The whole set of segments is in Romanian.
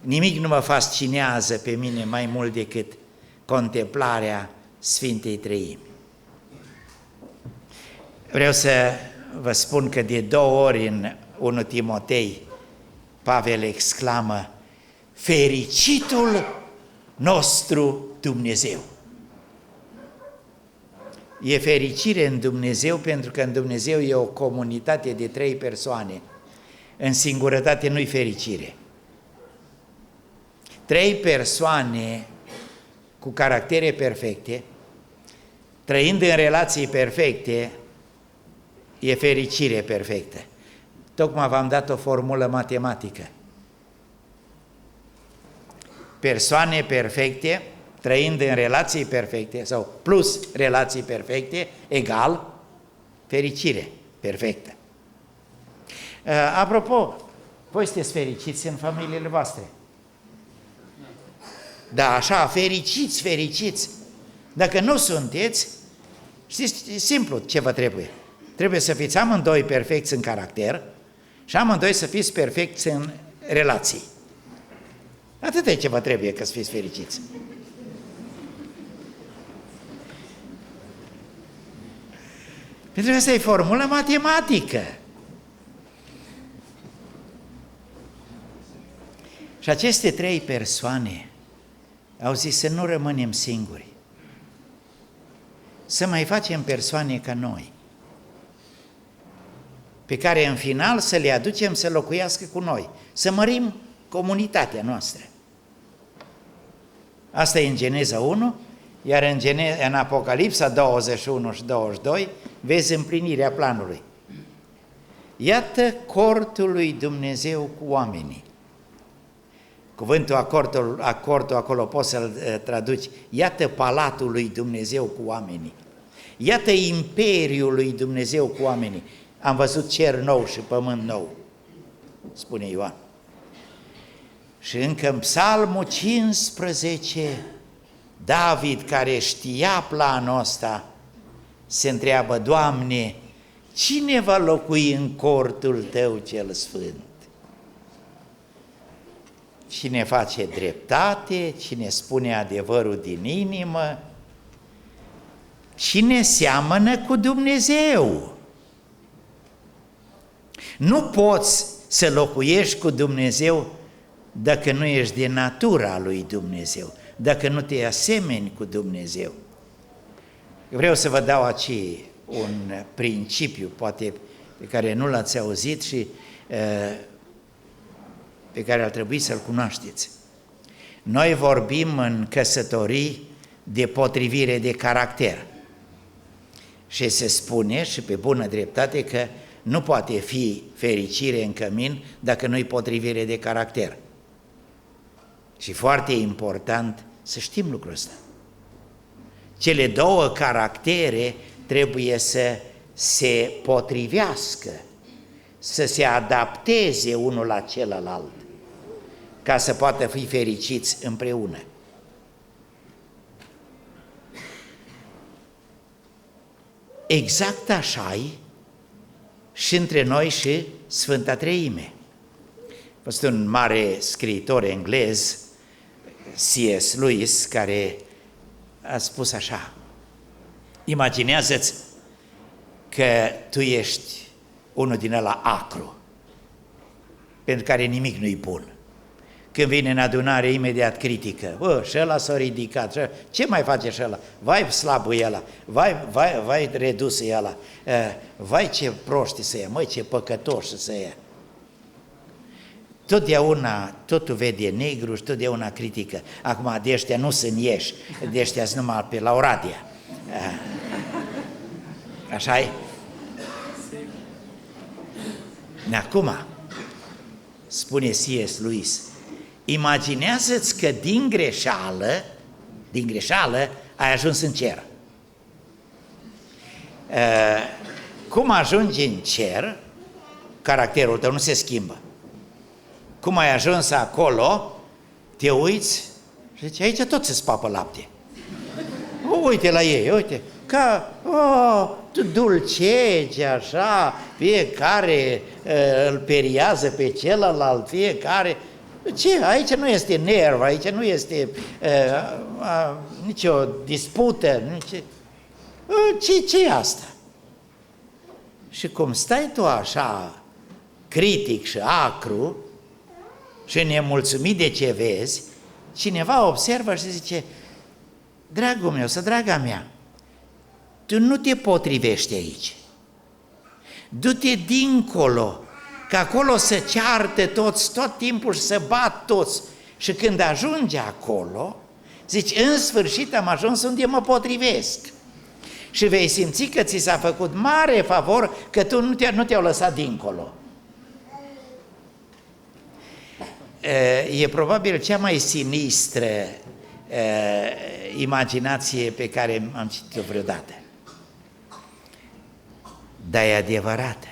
Nimic nu mă fascinează pe mine mai mult decât contemplarea Sfintei Treimi. Vreau să vă spun că de 2 ori în 1 Timotei, Pavel exclamă: fericitul nostru Dumnezeu. E fericire în Dumnezeu pentru că în Dumnezeu e o comunitate de 3 persoane. În singurătate nu-i fericire. 3 persoane cu caractere perfecte, trăind în relații perfecte, e fericire perfectă. Tocmai v-am dat o formulă matematică. Persoane perfecte, trăind în relații perfecte, sau plus relații perfecte, egal fericire perfectă. Apropo, voi sunteți fericiți în familiile voastre? Da, așa, fericiți. Dacă nu sunteți, știți, e simplu ce vă trebuie. Trebuie să fiți amândoi perfecți în caracter și amândoi să fiți perfecți în relații. Atât e ce vă trebuie ca să fiți fericiți. Pentru că asta e formula matematică. Și aceste 3 persoane au zis să nu rămânem singuri, să mai facem persoane ca noi, pe care în final să le aducem să locuiască cu noi, să mărim comunitatea noastră. Asta e în Geneza 1, iar în Apocalipsa 21 și 22 vezi împlinirea planului. Iată cortul lui Dumnezeu cu oamenii. Cuvântul acordul acolo poți să-l traduci. Iată palatul lui Dumnezeu cu oamenii. Iată imperiul lui Dumnezeu cu oamenii. Am văzut cer nou și pământ nou, spune Ioan. Și încă în Psalmul 15, David, care știa planul ăsta, se întreabă: Doamne, cine va locui în cortul Tău cel sfânt? Cine face dreptate, cine spune adevărul din inimă, cine seamănă cu Dumnezeu. Nu poți să locuiești cu Dumnezeu dacă nu ești de natura lui Dumnezeu, dacă nu te asemeni cu Dumnezeu. Vreau să vă dau aici un principiu, poate pe care nu l-ați auzit și pe care ar trebui să-l cunoașteți. Noi vorbim în căsătorii de potrivire de caracter și se spune, și pe bună dreptate, că nu poate fi fericire în cămin dacă nu-i potrivire de caracter. Și foarte important să știm lucrul ăsta. Cele 2 caractere trebuie să se potrivească, să se adapteze unul la celălalt, ca să poată fi fericiți împreună. Exact așa-i și între noi și Sfânta Treime. A fost un mare scriitor englez, C.S. Lewis, care a spus așa: imaginează-ți că tu ești unul din ăla acru, pentru care nimic nu-i bun. Când vine în adunare, imediat critică: și ăla s-a ridicat, ce mai face și ăla? Vai slabul e ăla, vai redus e ăla, vai ce proști să ia, măi ce păcătoși să ia. Totdeauna totul vede negru și totdeauna critică. Acum de ăștia nu sunt ieși, de ăștia sunt numai pe la Oradea. Așa-i? Acum, spune C.S. Lewis, imaginează-ți că din greșeală ai ajuns în cer. Cum ajungi în cer, caracterul tău nu se schimbă. Cum ai ajuns acolo, te uiți și zici: aici tot se spapă lapte. Uite la ei, uite, ca dulcege așa, fiecare îl periază pe celălalt, fiecare. Ce? Aici nu este nerv, aici nu este nicio dispută, ce e asta? Și cum stai tu așa critic și acru și nemulțumit de ce vezi, cineva observă și zice: dragul meu sau draga mea, tu nu te potrivești aici. Du-te dincolo, că acolo se ceartă toți, tot timpul și se bat toți. Și când ajungi acolo, zici: în sfârșit am ajuns unde mă potrivesc. Și vei simți că ți s-a făcut mare favor că tu nu te-au lăsat dincolo. E probabil cea mai sinistră imaginație pe care am citit-o vreodată. Dar e adevărată.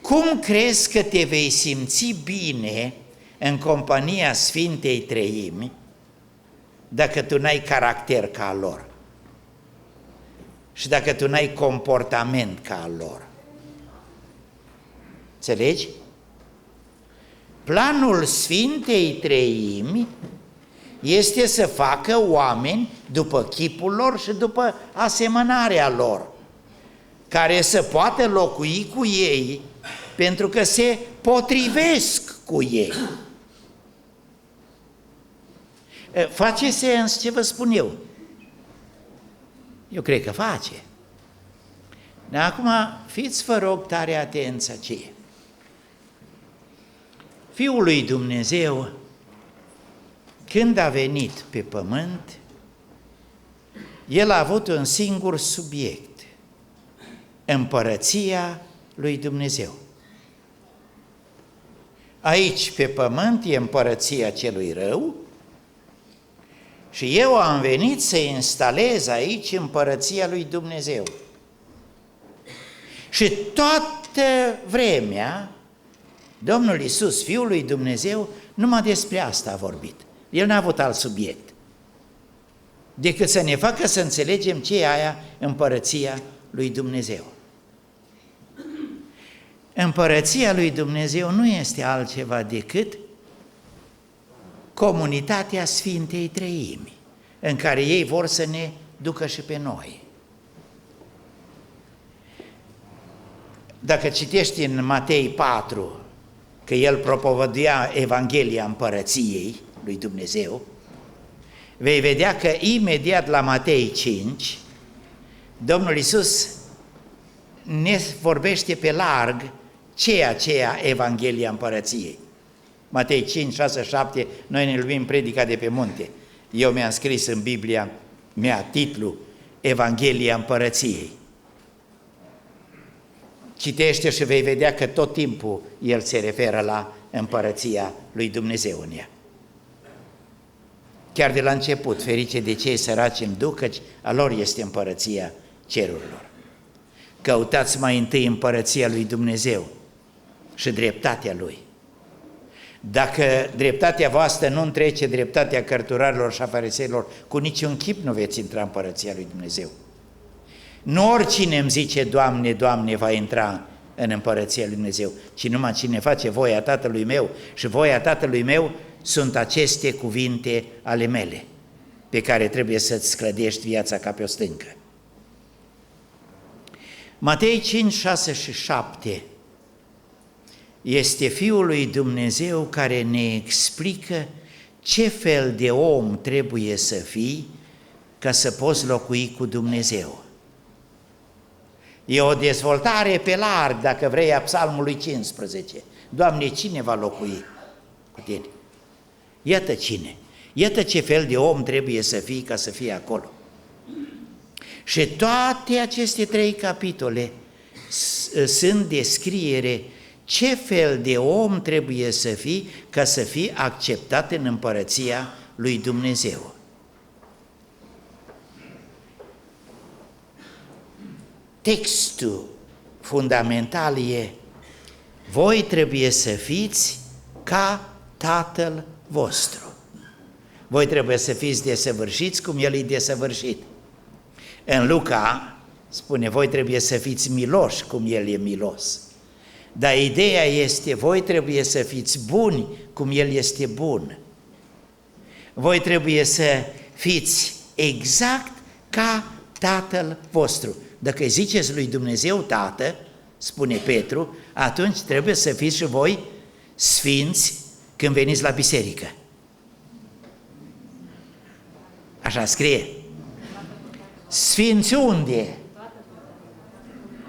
Cum crezi că te vei simți bine în compania Sfintei Treimi dacă tu n-ai caracter ca al lor și dacă tu n-ai comportament ca al lor? Înțelegi? Planul Sfintei Treimi este să facă oameni după chipul lor și după asemănarea lor, care să poată locui cu ei pentru că se potrivesc cu ei. Face sens ce vă spun eu? Eu cred că face. Dar acum fiți, vă rog, tare atenți aceea. Fiul lui Dumnezeu, când a venit pe pământ, el a avut un singur subiect: împărăția lui Dumnezeu. Aici pe pământ e împărăția celui rău și eu am venit să instalez aici împărăția lui Dumnezeu. Și toată vremea Domnul Iisus, Fiul lui Dumnezeu, numai despre asta a vorbit. El n-a avut alt subiect decât să ne facă să înțelegem ce e aia împărăția lui Dumnezeu. Împărăția lui Dumnezeu nu este altceva decât comunitatea Sfintei Treimi, în care ei vor să ne ducă și pe noi. Dacă citești în Matei 4 că el propovăduia Evanghelia împărăției lui Dumnezeu, vei vedea că imediat la Matei 5 Domnul Iisus ne vorbește pe larg ce e aceea Evanghelia împărăției. Matei 5, 6, 7, noi ne numim predica de pe munte. Eu mi-am scris în Biblia mea titlul Evanghelia împărăției. Citește și vei vedea că tot timpul el se referă la împărăția lui Dumnezeu în ea. Chiar de la început: ferice de cei săraci în duh, căci a lor este împărăția cerurilor. Căutați mai întâi împărăția lui Dumnezeu și dreptatea lui. Dacă dreptatea voastră nu întrece dreptatea cărturarilor și a fariseilor, cu niciun chip nu veți intra în împărăția lui Dumnezeu. Nu oricine îmi zice Doamne, Doamne va intra în împărăția lui Dumnezeu, ci numai cine face voia Tatălui meu, și voia Tatălui meu sunt aceste cuvinte ale mele, pe care trebuie să-ți sclădești viața ca pe o stâncă. Matei 5, 6 și 7 este Fiul lui Dumnezeu care ne explică ce fel de om trebuie să fii ca să poți locui cu Dumnezeu. E o dezvoltare pe larg, dacă vrei, a Psalmului 15. Doamne, cine va locui cu tine? Iată cine. Iată ce fel de om trebuie să fii ca să fii acolo. Și toate aceste 3 capitole sunt descriere ce fel de om trebuie să fii ca să fii acceptat în împărăția lui Dumnezeu. Textul fundamental e: voi trebuie să fiți ca Tatăl vostru. Voi trebuie să fiți desăvârșiți cum El e desăvârșit. În Luca spune: voi trebuie să fiți miloși cum El e milos. Dar ideea este, voi trebuie să fiți buni cum El este bun. Voi trebuie să fiți exact ca Tatăl vostru. Dacă ziceți lui Dumnezeu Tată, spune Petru, atunci trebuie să fiți și voi sfinți când veniți la biserică. Așa scrie. Sfinți unde?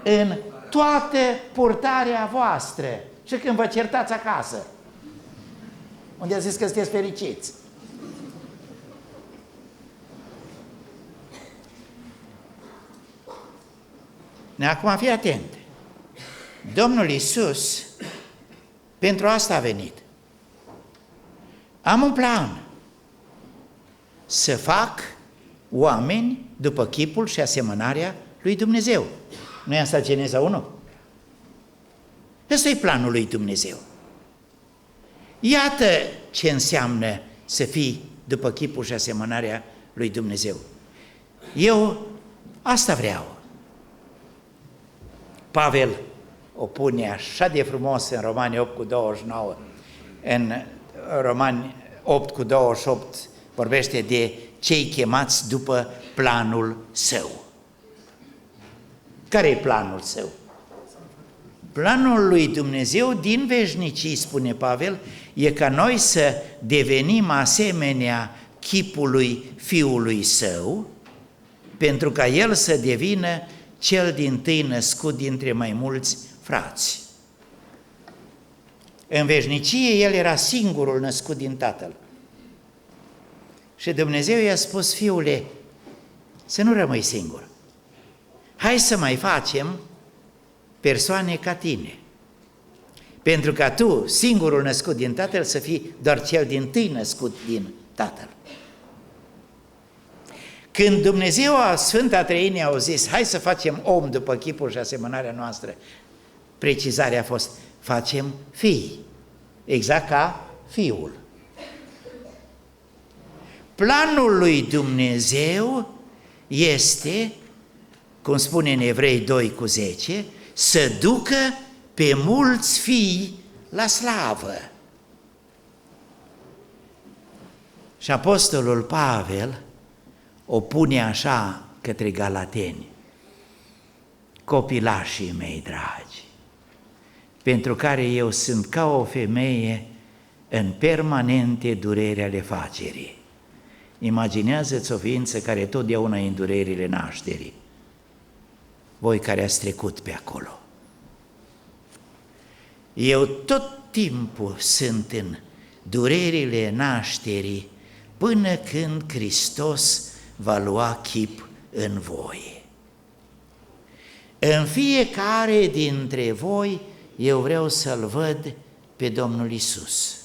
În toată purtarea voastră. Și când vă certați acasă. Unde a zis că sunteți fericiți. Acum fii atent. Domnul Iisus pentru asta a venit. Am un plan. Să fac oameni după chipul și asemănarea lui Dumnezeu. Nu-i asta Geneza 1? Ăsta e planul lui Dumnezeu. Iată ce înseamnă să fii după chipul și asemănarea lui Dumnezeu. Eu asta vreau. Pavel o pune așa de frumos în Romani 8:29, în Romani 8:28 vorbește de cei chemați după planul său. Care e planul său? Planul lui Dumnezeu din veșnicii, spune Pavel, e ca noi să devenim asemenea chipului Fiului Său, pentru ca El să devină cel dintâi născut dintre mai mulți frați. În veșnicie El era singurul născut din Tatăl. Și Dumnezeu i-a spus, fiule, să nu rămâi singur. Hai să mai facem persoane ca tine. Pentru ca tu, singurul născut din Tatăl, să fii doar cel dintâi născut din Tatăl. Când Dumnezeu, Sfânta Treime, au zis, hai să facem om după chipul și asemănarea noastră, precizarea a fost, facem fii, exact ca Fiul. Planul lui Dumnezeu este, cum spune în Evrei 2:10, să ducă pe mulți fii la slavă. Și apostolul Pavel o pune așa către galateni: copilașii mei dragi, pentru care eu sunt ca o femeie în permanente dureri ale facerii. Imaginează-ți o ființă care totdeauna e în durerile nașterii. Voi care ați trecut pe acolo. Eu tot timpul sunt în durerile nașterii până când Hristos va lua chip în voi. În fiecare dintre voi eu vreau să-L văd pe Domnul Iisus.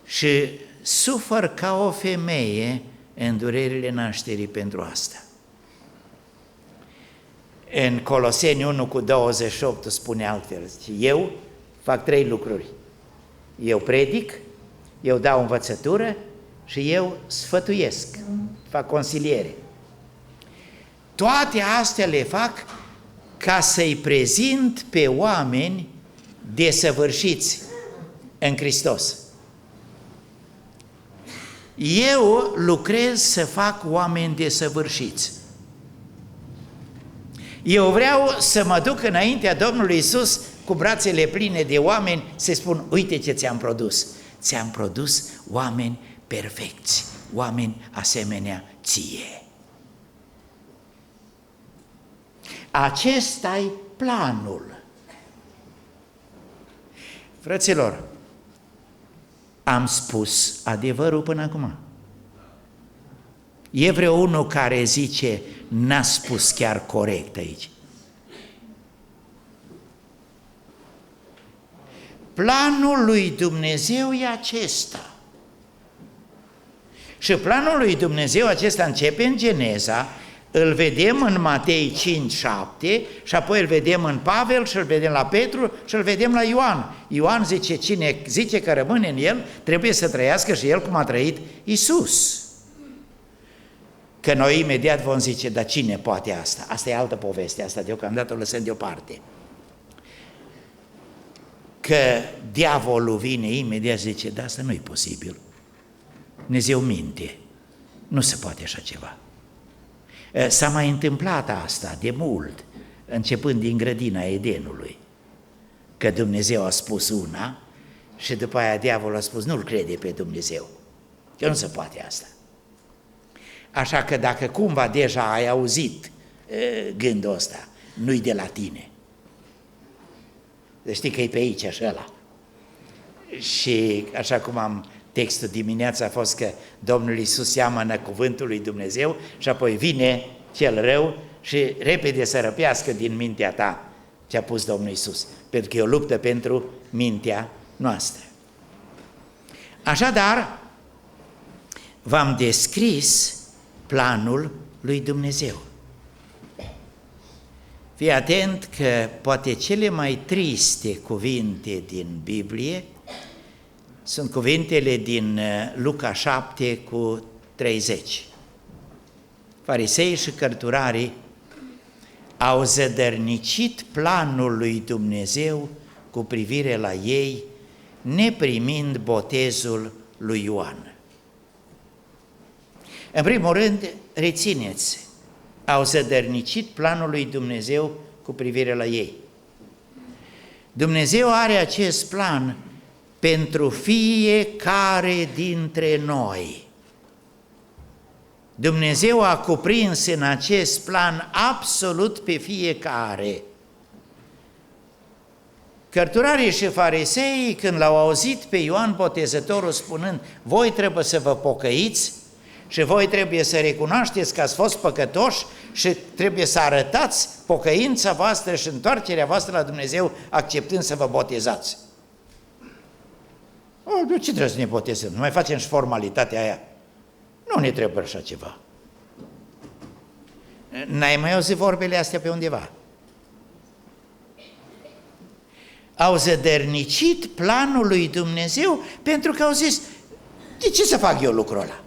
Și sufăr ca o femeie în durerile nașterii pentru asta. În Coloseni 1:28 spune altfel, eu fac 3 lucruri. Eu predic, eu dau învățătură și eu sfătuiesc, fac consiliere. Toate astea le fac ca să-i prezint pe oameni desăvârșiți în Hristos. Eu lucrez să fac oameni desăvârșiți. Eu vreau să mă duc înaintea Domnului Iisus cu brațele pline de oameni să spun, uite ce ți-am produs. Ți-am produs oameni perfecți, oameni asemenea ție. Acesta-i planul. Frăților, am spus adevărul până acum. E vreo unul care zice, n-a spus chiar corect aici. Planul lui Dumnezeu e acesta. Și planul lui Dumnezeu acesta începe în Geneza, îl vedem în Matei 5:7 și apoi îl vedem în Pavel și îl vedem la Petru și îl vedem la Ioan. Ioan zice, cine zice că rămâne în el, trebuie să trăiască și el cum a trăit Iisus. Că noi imediat vom zice, dar cine poate asta? Asta e altă poveste, asta deocamdată o lăsăm deoparte. că diavolul vine imediat și zice, da, asta nu e posibil. Dumnezeu minte, nu se poate așa ceva. S-a mai întâmplat asta de mult, începând din grădina Edenului, că Dumnezeu a spus una și după aia diavolul a spus, nu-L crede pe Dumnezeu, că nu se poate asta. Așa că dacă cumva deja ai auzit gândul ăsta, nu-i de la tine. Deci știi că e pe aici și ăla. Și așa cum am textul dimineața a fost că Domnul Iisus seamănă cuvântul lui Dumnezeu și apoi vine cel rău și repede să răpească din mintea ta ce a pus Domnul Iisus, pentru că e o luptă pentru mintea noastră. Așadar, v-am descris planul lui Dumnezeu. Fii atent că poate cele mai triste cuvinte din Biblie sunt cuvintele din Luca 7:30. Fariseii și cărturarii au zădărnicit planul lui Dumnezeu cu privire la ei, neprimind botezul lui Ioan. În primul rând, rețineți, au zădărnicit planul lui Dumnezeu cu privire la ei. Dumnezeu are acest plan pentru fiecare dintre noi. Dumnezeu a cuprins în acest plan absolut pe fiecare. Cărturarii și fariseii, când l-au auzit pe Ioan Botezătorul spunând, voi trebuie să vă pocăiți și voi trebuie să recunoașteți că ați fost păcătoși și trebuie să arătați pocăința voastră și întoarcerea voastră la Dumnezeu, acceptând să vă botezați. De ce trebuie să ne botezăm? Nu mai facem și formalitatea aia. Nu ne trebuie așa ceva. N-ai mai auzit vorbele astea pe undeva? Au zădărnicit planul lui Dumnezeu pentru că au zis, de ce să fac eu lucrul ăla?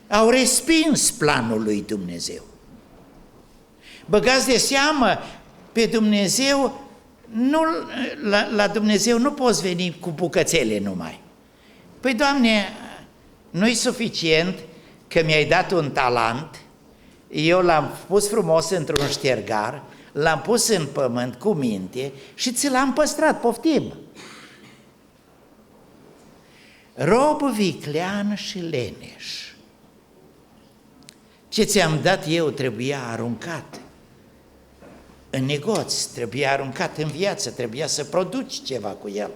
Au respins planul lui Dumnezeu. Băgați de seamă, pe Dumnezeu, la Dumnezeu nu poți veni cu bucățele numai. Păi, Doamne, nu-i suficient că mi-ai dat un talent, eu l-am pus frumos într-un ștergar, l-am pus în pământ cu minte și ți l-am păstrat, poftim. Rob viclean și leneș. Ce ți-am dat eu trebuia aruncat în negoț, trebuia aruncat în viață, trebuia să produci ceva cu el.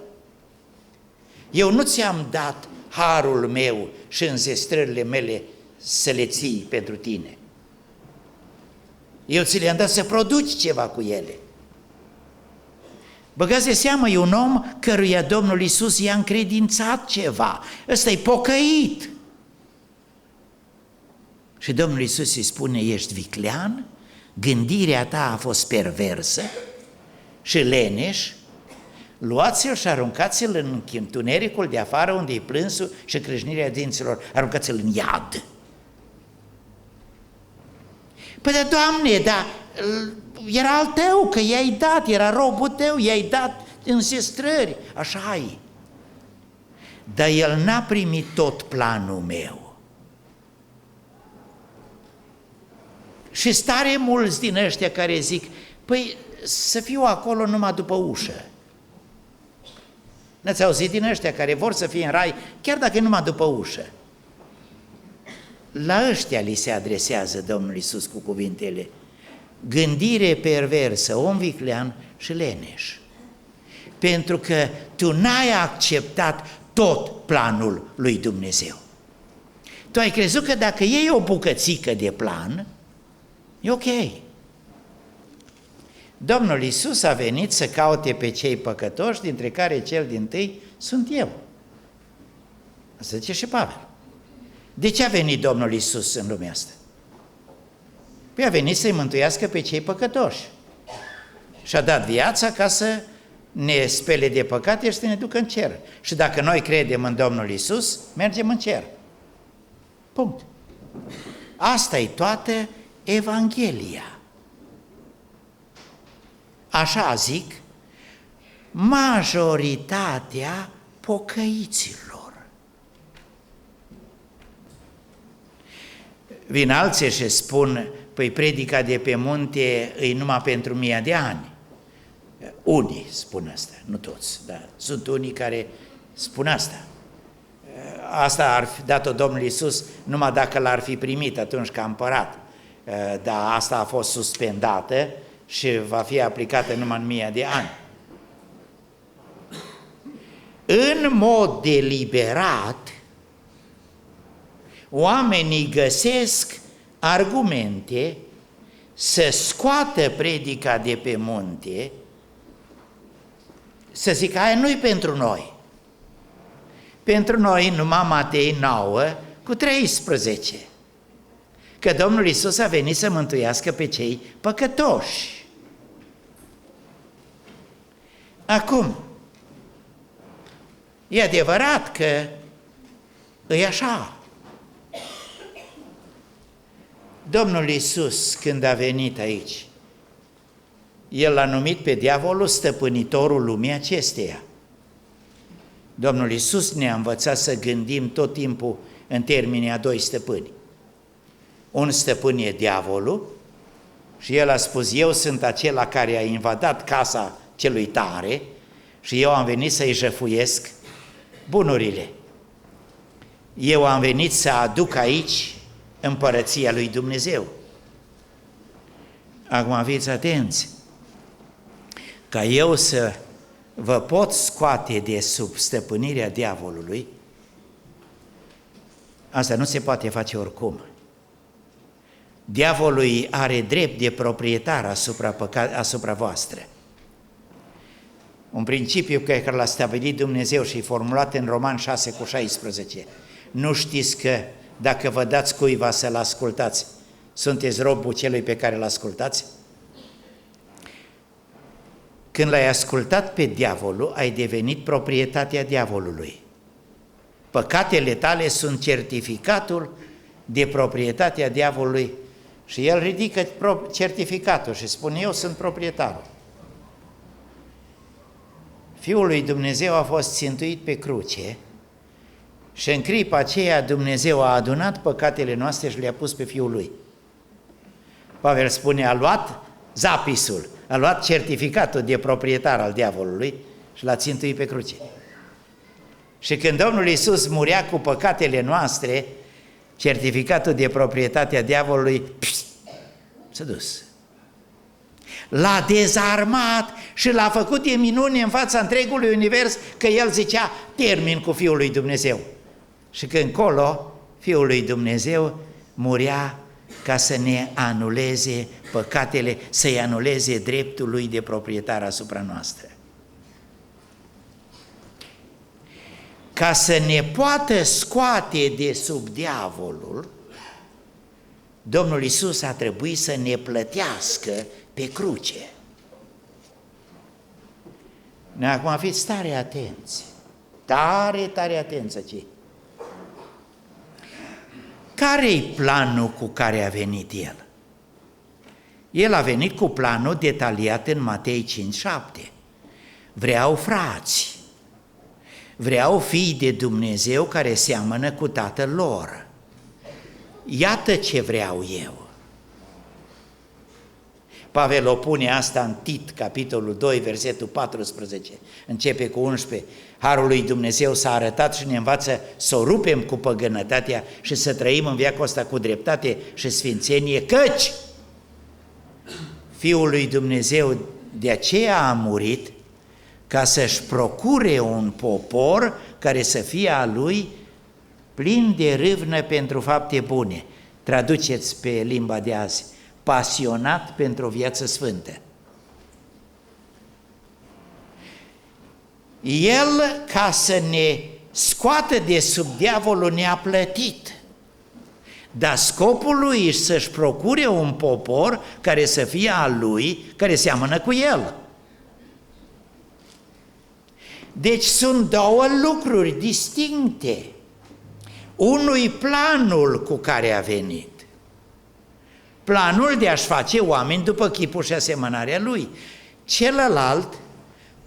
Eu nu ți-am dat harul meu și înzestrările mele să le ții pentru tine. Eu ți le-am dat să produci ceva cu ele. Băgați de seamă, e un om căruia Domnul Iisus i-a încredințat ceva. Ăsta e pocăit. Și Domnul Iisus îi spune, ești viclean, gândirea ta a fost perversă și leneș, luați-l și aruncați-l în întunericul de afară unde e plânsul și crâșnirea dinților, aruncați-l în iad. Păi, dar, Doamne, dar era al tău, că i-ai dat, era robul tău, i-ai dat înzestrări, așa e. Dar el n-a primit tot planul meu. Și stare mulți din ăștia care zic, păi să fiu acolo numai după ușă. N-ați auzit din ăștia care vor să fie în rai, chiar dacă e numai după ușă? La ăștia li se adresează Domnul Iisus cu cuvintele, gândire perversă, om viclean și leneș. Pentru că tu n-ai acceptat tot planul lui Dumnezeu. Tu ai crezut că dacă iei o bucățică de plan, e ok. Domnul Iisus a venit să caute pe cei păcătoși, dintre care cel dintâi sunt eu. Asta zice și Pavel. De ce a venit Domnul Iisus în lumea asta? Păi a venit să-i mântuiască pe cei păcătoși. Și a dat viața ca să ne spele de păcate și să ne ducă în cer. Și dacă noi credem în Domnul Iisus, mergem în cer. Punct. Asta e toată Evanghelia. Așa zic majoritatea pocăiților. Vin alții și spun, păi predica de pe munte e numai pentru 1000 de ani. Unii spun asta, nu toți, dar sunt unii care spun asta. Asta ar fi dat-o Domnul Iisus numai dacă l-ar fi primit atunci ca împărat. Dar asta a fost suspendată și va fi aplicată numai în 1000 de ani. În mod deliberat, oamenii găsesc argumente să scoată predica de pe munte, să zic, aia nu-i pentru noi. Pentru noi numai Matei 9:13, că Domnul Iisus a venit să mântuiască pe cei păcătoși. Acum, e adevărat că e așa. Domnul Iisus, când a venit aici, El l-a numit pe diavolul stăpânitorul lumii acesteia. Domnul Iisus ne-a învățat să gândim tot timpul în termenii a doi stăpâni. Un stăpân e diavolul și el a spus, eu sunt acela care a invadat casa celui tare și eu am venit să-i jefuiesc bunurile. Eu am venit să aduc aici împărăția lui Dumnezeu. Acum fiți atenți, ca eu să vă pot scoate de sub stăpânirea diavolului, asta nu se poate face oricum. Diavolul are drept de proprietar asupra voastră. Un principiu pe care l-a stabilit Dumnezeu și e formulat în Roman 6:16. Nu știți că dacă vă dați cuiva să-l ascultați, sunteți robul celui pe care l-ascultați? Când l-ai ascultat pe diavolul, ai devenit proprietatea diavolului. Păcatele tale sunt certificatul de proprietatea diavolului și el ridică certificatul și spune, eu sunt proprietarul. Fiul lui Dumnezeu a fost țintuit pe cruce și în clipa aceea Dumnezeu a adunat păcatele noastre și le-a pus pe Fiul lui. Pavel spune, a luat zapisul, a luat certificatul de proprietar al diavolului și l-a țintuit pe cruce. Și când Domnul Iisus murea cu păcatele noastre, certificatul de proprietate a diavolului s-a dus. L-a dezarmat și l-a făcut de minune în fața întregului univers, că el zicea, termin cu Fiul lui Dumnezeu. Și că încolo Fiul lui Dumnezeu murea ca să ne anuleze păcatele, să-i anuleze dreptul lui de proprietar asupra noastră. Ca să ne poată scoate de sub diavolul, Domnul Iisus a trebuit să ne plătească pe cruce. Acum fiți tare atenți, tare atenți aici. Care-i planul cu care a venit El? El a venit cu planul detaliat în Matei 5:7. Vreau frați, vreau fii de Dumnezeu care seamănă cu Tatăl lor. Iată ce vreau eu. Pavel o pune asta în Tit, capitolul 2, versetul 14, începe cu 11. Harul lui Dumnezeu s-a arătat și ne învață să o rupem cu păgânătatea și să trăim în viacul ăsta cu dreptate și sfințenie, căci Fiul lui Dumnezeu de aceea a murit ca să-și procure un popor care să fie a Lui plin de râvnă pentru fapte bune. Traduceți pe limba de azi, pasionat pentru o viață sfântă. El, ca să ne scoată de sub diavolul, ne-a plătit. Dar scopul lui e să-și procure un popor care să fie al lui, care seamănă cu el. Deci sunt două lucruri distincte. Unul-i planul cu care a venit. Planul de a-și face oameni după chipul și asemănarea lui. Celălalt,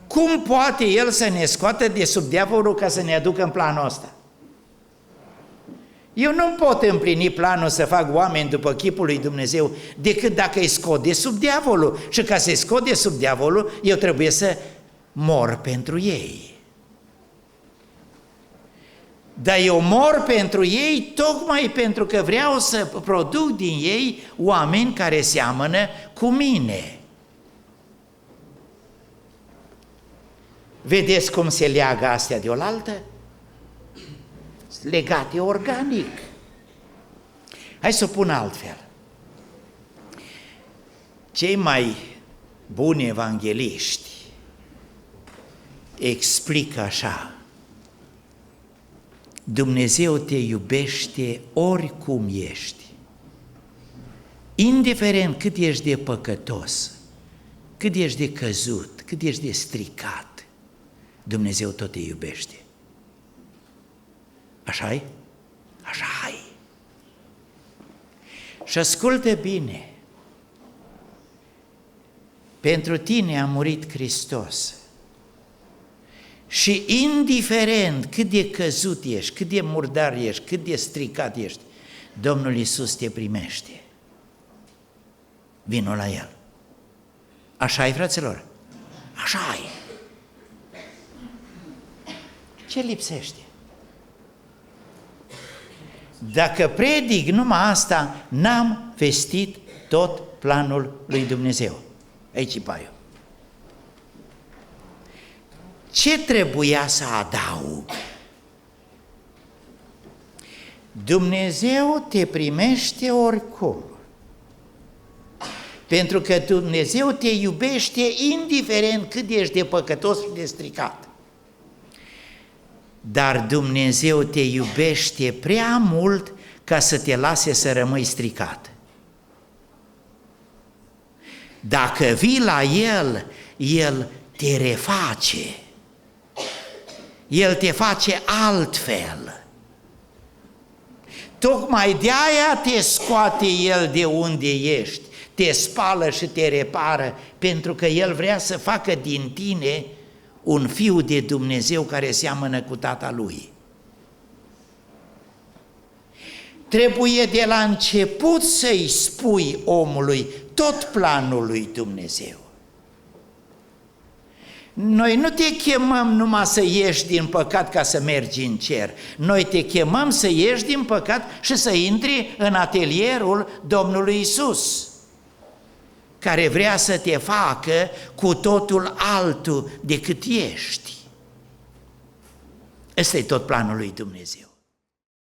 Cum poate El să ne scoată de sub diavolul ca să ne aducă în planul ăsta? Eu nu pot împlini planul să fac oameni după chipul lui Dumnezeu decât dacă îi scot de sub diavolul. Și ca să-i scot de sub diavolul, eu trebuie să mor pentru ei. Dar eu mor pentru ei tocmai pentru că vreau să produc din ei oameni care seamănă cu mine. Vedeți cum se leagă astea de oaltă? Legate organic. Hai să o pun altfel. Cei mai buni evangeliști explică așa: Dumnezeu te iubește oricum ești, indiferent cât ești de păcătos, cât ești de căzut, cât ești de stricat, Dumnezeu tot te iubește. Așa-i? Așa-i. Și ascultă bine, pentru tine a murit Hristos și indiferent cât de căzut ești, cât de murdar ești, cât de stricat ești, Domnul Iisus te primește. Vino la El. Așa-i, fraților? Așa-i. Ce lipsește? Dacă predic numai asta, n-am vestit tot planul lui Dumnezeu. Aici e paiul. Ce trebuia să adaug? Dumnezeu te primește oricum. Pentru că Dumnezeu te iubește indiferent cât ești de păcătos și de stricat. Dar Dumnezeu te iubește prea mult ca să te lase să rămâi stricat. Dacă vii la El, El te reface. El te face altfel. Tocmai de aia te scoate El de unde ești, te spală și te repară, pentru că El vrea să facă din tine un fiu de Dumnezeu care seamănă cu Tatăl Lui. Trebuie de la început să-i spui omului tot planul lui Dumnezeu. Noi nu te chemăm numai să ieși din păcat ca să mergi în cer. Noi te chemăm să ieși din păcat și să intri în atelierul Domnului Iisus, care vrea să te facă cu totul altul decât ești. Ăsta e tot planul lui Dumnezeu.